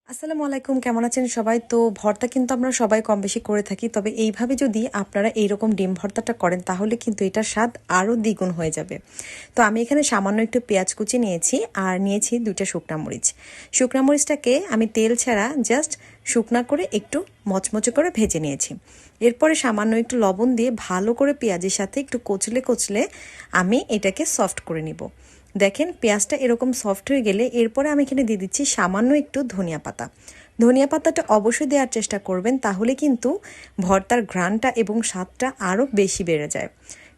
আসসালামু আলাইকুম, কেমন আছেন সবাই? তো ভর্তা কিন্তু আমরা সবাই কম বেশি করে থাকি, তবে এইভাবে যদি আপনারা এইরকম ডিম ভর্তাটা করেন তাহলে কিন্তু এটার স্বাদ আরও দ্বিগুণ হয়ে যাবে। তো আমি এখানে সামান্য একটু পেঁয়াজ কুচি নিয়েছি আর নিয়েছি 2টা শুকনা মরিচ। শুকনা মরিচটাকে আমি তেল ছাড়া জাস্ট শুকনা করে একটু মচমচে করে ভেজে নিয়েছি। এরপরে সামান্য একটু লবণ দিয়ে ভালো করে পেঁয়াজের সাথে একটু কচলে কচলে আমি এটাকে সফট করে নিব। দেখেন পেঁয়াজটা এরকম সফট হয়ে গেলে এরপরে আমি এখানে দিয়ে দিচ্ছি সামান্য একটু ধনিয়া পাতা। ধনিয়া পাতাটা অবশ্যই দেওয়ার চেষ্টা করবেন, তাহলে কিন্তু ভর্তার ঘ্রাণটা এবং স্বাদটা আরও বেশি বেড়ে যায়।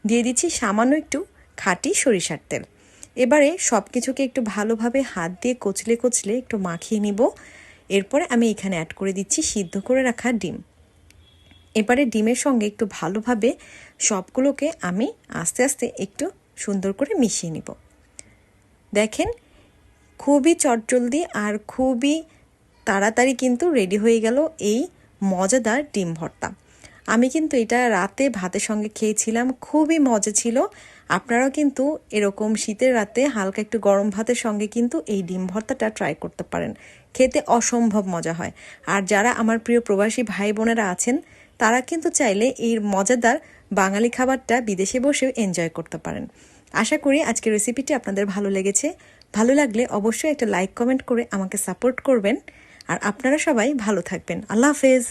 দিয়ে দিচ্ছি সামান্য একটু খাঁটি সরিষার তেল। এবারে সব কিছুকে একটু ভালোভাবে হাত দিয়ে কচলে কচলে একটু মাখিয়ে নিব। এরপরে আমি এখানে অ্যাড করে দিচ্ছি সিদ্ধ করে রাখা ডিম। এবারে ডিমের সঙ্গে একটু ভালোভাবে সবগুলোকে আমি আস্তে আস্তে একটু সুন্দর করে মিশিয়ে নিব। দেখেন খুবই চটজলদি আর খুবই তাড়াতাড়ি কিন্তু রেডি হয়ে গেল এই মজাদার ডিম ভর্তা। আমি কিন্তু এটা রাতে ভাতের সঙ্গে খেয়েছিলাম, খুবই মজা ছিল। আপনারাও কিন্তু এরকম শীতের রাতে হালকা একটু গরম ভাতের সঙ্গে কিন্তু এই ডিম ভর্তাটা ট্রাই করতে পারেন, খেতে অসম্ভব মজা হয়। আর যারা আমার প্রিয় প্রবাসী ভাই বোনেরা আছেন তারা কিন্তু চাইলে এই মজাদার বাঙালি খাবারটা বিদেশে বসেও এনজয় করতে পারেন। আশা করি আজকের রেসিপিটি আপনাদের ভালো লেগেছে। ভালো লাগলে অবশ্যই একটা লাইক কমেন্ট করে আমাকে সাপোর্ট করবেন। আর আপনারা সবাই ভালো থাকবেন। আল্লাহ হাফেজ।